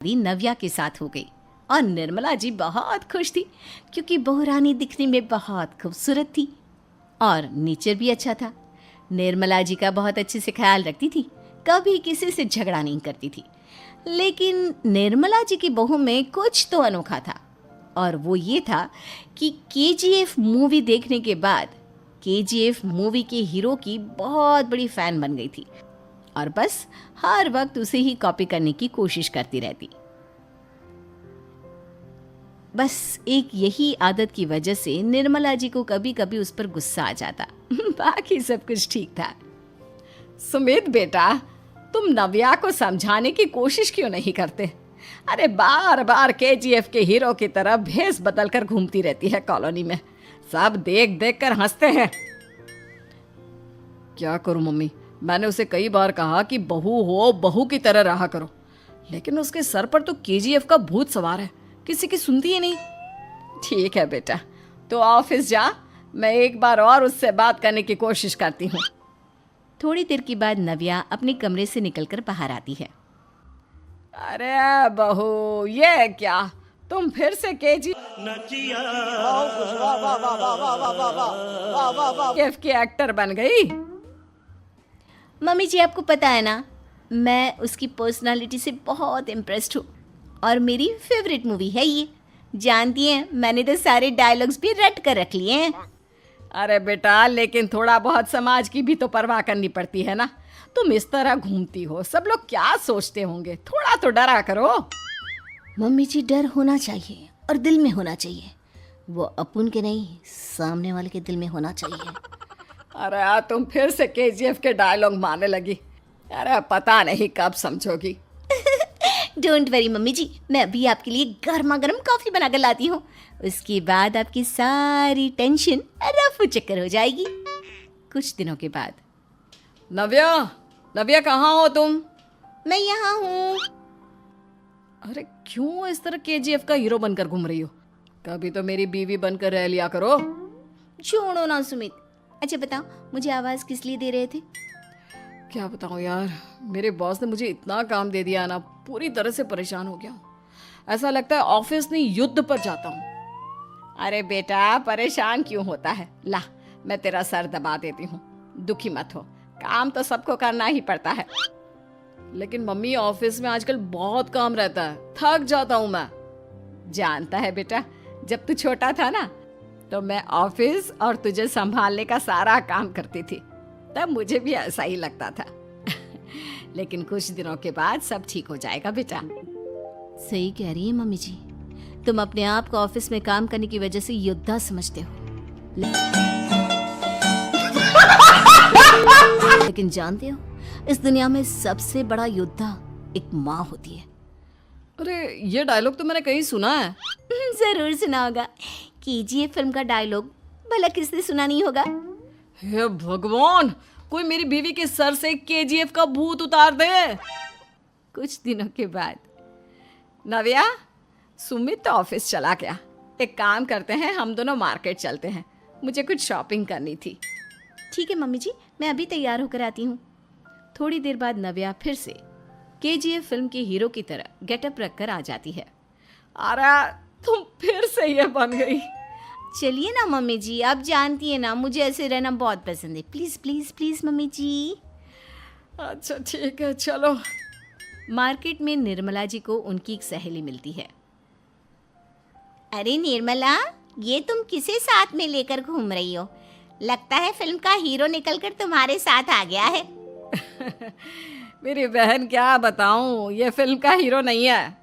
नव्या के साथ हो गई और निर्मला जी बहुत खुश थी क्योंकि बहू रानी दिखने में बहुत खूबसूरत थी और नेचर भी अच्छा था। निर्मला जी का बहुत अच्छे से ख्याल रखती थी, कभी किसी से झगड़ा नहीं करती थी। लेकिन निर्मला जी की बहू में कुछ तो अनोखा था और वो ये था कि केजीएफ मूवी देखने के बाद केजीएफ मूवी के हीरो की बहुत बड़ी फ़ैन बन गई थी और बस हर वक्त उसे ही कॉपी करने की कोशिश करती रहती। बस एक यही आदत की वजह से निर्मला जी को कभी कभी उस पर गुस्सा आ जाता। बाकी सब कुछ ठीक था। सुमित बेटा, तुम नव्या को समझाने की कोशिश क्यों नहीं करते? अरे बार बार केजीएफ के हीरो की तरह भेस बदलकर घूमती रहती है कॉलोनी में, सब देख देख कर हंसते हैं। क्या करूं मम्मी, मैंने उसे कई बार कहा कि बहू हो, बहू की तरह रहा करो, लेकिन उसके सर पर तो केजीएफ का भूत सवार है, किसी की सुनती ही नहीं। ठीक है बेटा, तो ऑफिस जा, मैं एक बार और उससे बात करने की कोशिश करती हूँ। थोड़ी देर के बाद नव्या अपने कमरे से निकलकर बाहर आती है। अरे बहू, ये क्या, तुम फिर से केजीएफ की एक्टर बन गई? मम्मी जी, आपको पता है ना, मैं उसकी पर्सनालिटी से बहुत इम्प्रेस्ड हूँ और मेरी फेवरेट मूवी है ये। जानती हैं, मैंने तो सारे डायलॉग्स भी रट कर रख लिए हैं। अरे बेटा, लेकिन थोड़ा बहुत समाज की भी तो परवाह करनी पड़ती है ना। तुम इस तरह घूमती हो, सब लोग क्या सोचते होंगे, थोड़ा तो डरा करो। मम्मी जी, डर होना चाहिए और दिल में होना चाहिए, वो अपन के नहीं, सामने वाले के दिल में होना चाहिए। अरे तुम फिर से केजीएफ के डायलॉग मारने लगी। अरे पता नहीं कब समझोगी। डोंट वरी मम्मी जी, मैं अभी आपके लिए गर्मा गर्म कॉफी बनाकर लाती हूँ, उसके बाद आपकी सारी टेंशन रफू चक्कर हो जाएगी। कुछ दिनों के बाद। नव्या, नव्या कहाँ हो तुम? मैं यहाँ हूँ। अरे क्यों इस तरह केजीएफ का हीरो बनकर घूम रही हो? कभी तो मेरी बीवी बनकर रह लिया करो। छोड़ो ना सुमित। अच्छा बताओ, मुझे आवाज़ किस लिए दे रहे थे? क्या बताऊँ यार, मेरे बॉस ने मुझे इतना काम दे दिया ना, पूरी तरह से परेशान हो गया हूँ। ऐसा लगता है ऑफिस नहीं, युद्ध पर जाता हूँ। अरे बेटा, परेशान क्यों होता है? ला, मैं तेरा सर दबा देती हूँ, दुखी मत हो, काम तो सबको करना ही पड़ता है। लेकिन मम्मी, ऑफिस में आजकल बहुत काम रहता है, थक जाता हूँ मैं। जानता है बेटा, जब तू छोटा था ना, तो मैं ऑफिस और तुझे संभालने का सारा काम करती थी, तब मुझे भी ऐसा ही लगता था। लेकिन कुछ दिनों के बाद सब ठीक हो जाएगा बेटा। सही कह रही है मम्मी जी, तुम अपने आप को ऑफिस में काम करने की वजह से योद्धा समझते हो, लेकिन जानते हो, इस दुनिया में सबसे बड़ा योद्धा एक माँ होती है। अरे ये डायलॉग तो मैंने कहीं सुना है। जरूर सुना होगा, केजीएफ फिल्म का डायलॉग, भला किसने सुना नहीं होगा? हे भगवान, कोई मेरी बीवी के सर से केजीएफ का भूत उतार दे। कुछ दिनों के बाद। नव्या, सुमित तो ऑफिस चला गया, एक काम करते हैं, हम दोनों मार्केट चलते हैं, मुझे कुछ शॉपिंग करनी थी। ठीक है मम्मी जी, मैं अभी तैयार होकर आती हूँ। थोड़ी देर बाद नव्या फिर से केजीएफ फिल्म के हीरो की तरह गेटअप रखकर आ जाती है। अरे तुम फिर से ये बन गई। चलिए ना मम्मी जी, आप जानती है ना, मुझे ऐसे रहना बहुत पसंद है। प्लीज प्लीज प्लीज मम्मी जी। अच्छा ठीक है, चलो। मार्केट में निर्मला जी को उनकी एक सहेली मिलती है। अरे निर्मला, ये तुम किसे साथ में लेकर घूम रही हो? लगता है फिल्म का हीरो निकलकर तुम्हारे साथ आ गया है। मेरी बहन, क्या बताऊं, ये फिल्म का हीरो नहीं है।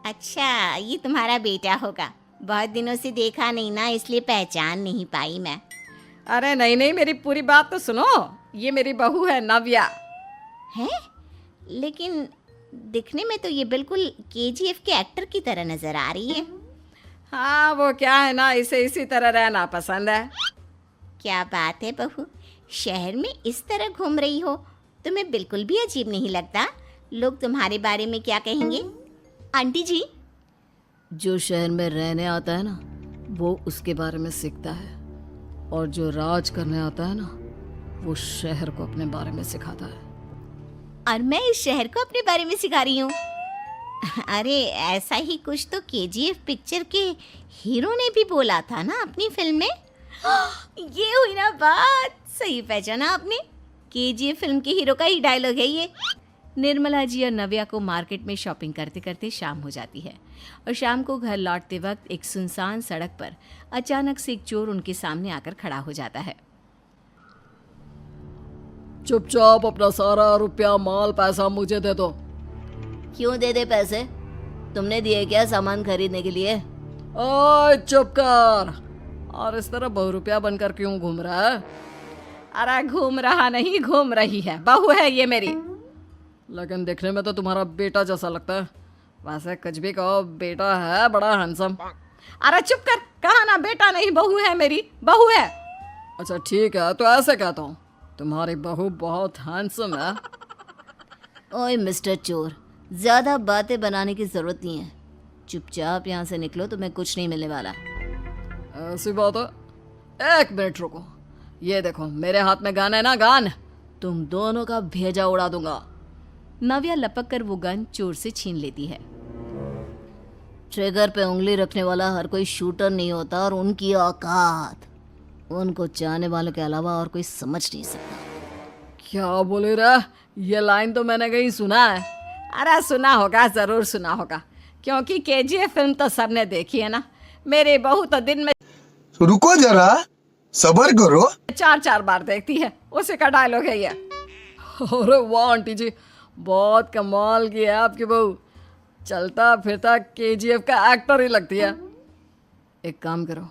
अच्छा, ये तुम्हारा बेटा होगा, बहुत दिनों से देखा नहीं ना, इसलिए पहचान नहीं पाई मैं। अरे नहीं नहीं, मेरी पूरी बात तो सुनो, ये मेरी बहू है नव्या। है? लेकिन दिखने में तो ये बिल्कुल केजीएफ के एक्टर की तरह नजर आ रही है। हाँ, वो क्या है ना, इसे इसी तरह रहना पसंद है। क्या बात है बहू, शहर में इस तरह घूम रही हो, तुम्हें बिल्कुल भी अजीब नहीं लगता? लोग तुम्हारे बारे में क्या कहेंगे? आंटी जी, जो शहर में रहने आता है ना, वो उसके बारे में सीखता है, और जो राज करने आता है ना, वो शहर को अपने बारे में सिखाता है। और मैं इस शहर को अपने बारे में सिखा रही हूँ। अरे ऐसा ही कुछ तो केजीएफ पिक्चर के हीरो ने भी बोला था ना अपनी फिल्म में। ये हुई ना बात, सही पहचाना आपने। केजीएफ फिल्म के हीरो का ही डायलॉग है ये। निर्मला जी और नव्या को मार्केट में शॉपिंग करते करते शाम हो जाती है और शाम को घर लौटते वक्त एक सुनसान सड़क पर अचानक से एक चोर उनके सामने आकर खड़ा हो जाता है। चुपचाप अपना सारा रुपया माल पैसा मुझे दे दो। क्यों दे दे पैसे? तुमने दिए क्या सामान खरीदने के लिए? ओए चुप कर। और इस तरह बहुरुपया बनकर क्यों घूम रहा है? अरे घूम रहा नहीं, घूम रही है, बहू है ये मेरी। लेकिन देखने में तो तुम्हारा बेटा जैसा लगता है। वैसे कुछ भी कहो, बेटा है बड़ा हैंडसम। अरे चुप कर, कहा ना बेटा नहीं बहू है मेरी, बहू है। अच्छा ठीक है, तो ऐसे कहता हूँ, तुम्हारी बहू बहुत हैंडसम है। ओए मिस्टर चोर, ज्यादा बातें बनाने की जरूरत नहीं है। चुपचाप यहाँ से निकलो, तुम्हें कुछ नहीं मिलने वाला। ऐसी बात है? एक मिनट रुको, ये देखो मेरे हाथ में गन है ना, गन। तुम दोनों का भेजा उड़ा दूंगा। नव्या लपक कर वो गन चोर से छीन लेती है। ट्रिगर पे उंगली रखने वाला हर कोई शूटर नहीं होता, और उनकी औकात उनको चाहने वालों के अलावा और कोई समझ नहीं सकता। क्या बोले रे? ये लाइन तो मैंने कहीं सुना है। अरे सुना होगा, जरूर सुना होगा, क्योंकि केजीएफ फिल्म तो सबने देखी है ना। मेरी बहू तो दिन में रुको जरा, सबर करो। 4-4 बार देखती है, उसी का डायलॉग है ये। अरे वाह आंटी जी, बहुत कमाल की है आपकी बहू। चलता फिरता केजीएफ का एक्टर ही लगती है। एक काम करो,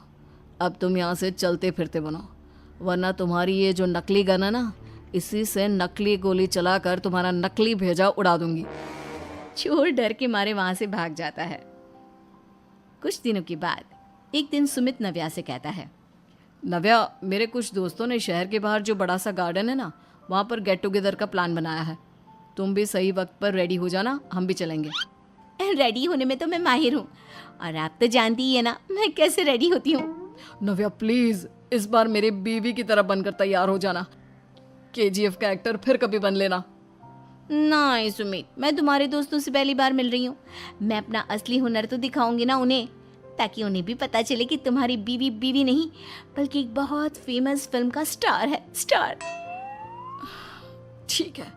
अब तुम यहाँ से चलते फिरते बनो, वरना तुम्हारी ये जो नकली गन है ना, इसी से नकली गोली चलाकर तुम्हारा नकली भेजा उड़ा दूंगी। चोर डर के मारे वहां से भाग जाता है। कुछ दिनों के बाद एक दिन सुमित नव्या से कहता है, नव्या, मेरे कुछ दोस्तों ने शहर के बाहर जो बड़ा सा गार्डन है ना, वहाँ पर गेट टुगेदर का प्लान बनाया है। तुम भी सही वक्त पर रेडी हो जाना, हम भी चलेंगे। रेडी होने में तो मैं माहिर हूँ, और आप तो जानती ही है ना मैं कैसे रेडी होती हूँ। नव्या प्लीज, इस बार मेरी बीवी की तरह बनकर तैयार हो जाना। केजीएफ का एक्टर फिर कभी बन लेना। नहीं सुमित, मैं तुम्हारे दोस्तों से पहली बार मिल रही हूँ। मैं अपना असली हुनर तो दिखाऊंगी ना उन्हें, ताकि उन्हें भी पता चले कि तुम्हारी बीवी बीवी नहीं, बल्कि एक बहुत फेमस फिल्म का स्टार है, स्टार। ठीक है,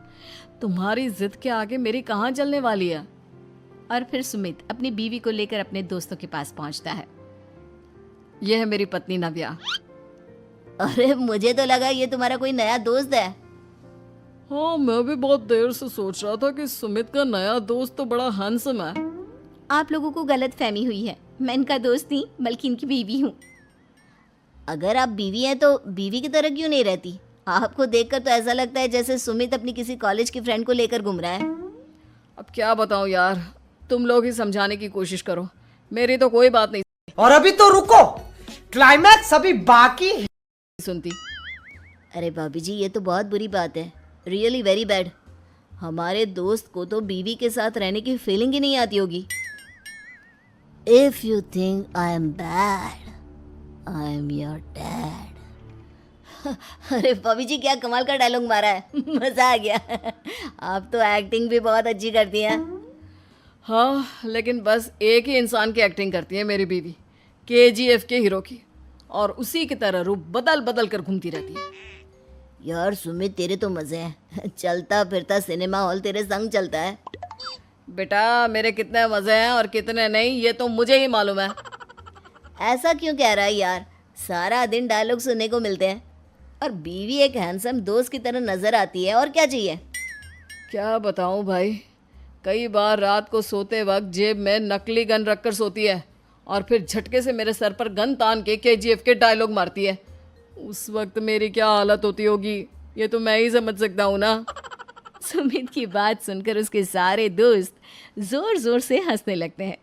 तुम्हारी जिद के आगे मेरी कहाँ जलने वाली है। और फिर सुमित अपनी बीवी को लेकर अपने दोस्तों के पास पहुंचता है। यह है मेरी पत्नी नव्या। अरे मुझे तो लगा ये तुम्हारा कोई नया दोस्त है। हाँ, मैं भी बहुत देर से सोच रहा था कि सुमित का नया दोस्त तो बड़ा हैंडसम है। आप लोगों को गलत फहमी हुई है, मैं इनका दोस्त नहीं बल्कि इनकी बीवी हूँ। अगर आप बीवी हैं तो बीवी की तरह क्यों नहीं रहती? आपको देखकर तो ऐसा लगता है जैसे सुमित अपनी किसी कॉलेज की फ्रेंड को लेकर घूम रहा है। अब क्या बताऊं यार, तुम लोग ही समझाने की कोशिश करो, मेरी तो कोई बात नहीं और अभी तो रुको, क्लाइमैक्स अभी बाकी है। सुनती। अरे भाभी जी, ये तो बहुत बुरी बात है, रियली वेरी बैड। हमारे दोस्त को तो बीवी के साथ रहने की फीलिंग ही नहीं आती होगी। If you think I am bad, I am your dad. अरे भाभी जी, क्या कमाल का डायलॉग मारा है, मजा आ गया। आप तो एक्टिंग भी बहुत अच्छी करती हैं। हाँ, लेकिन बस एक ही इंसान की एक्टिंग करती है मेरी बीवी, केजीएफ के हीरो की, और उसी की तरह रूप बदल बदल कर घूमती रहती है। यार सुमित, तेरे तो मजे हैं, चलता फिरता सिनेमा हॉल तेरे संग चलता है। बेटा, मेरे कितने मजे हैं और कितने नहीं, ये तो मुझे ही मालूम है। ऐसा क्यों कह रहा है यार? सारा दिन डायलॉग सुनने को मिलते हैं, और बीवी एक हैंडसम दोस्त की तरह नजर आती है, और क्या चाहिए? क्या बताऊं भाई, कई बार रात को सोते वक्त जेब में नकली गन रखकर सोती है, और फिर झटके से मेरे सर पर गन तान के केजीएफ के डायलॉग मारती है। उस वक्त मेरी क्या हालत होती होगी, ये तो मैं ही समझ सकता हूँ ना। सुमित की बात सुनकर उसके सारे दोस्त जोर जोर से हंसने लगते हैं।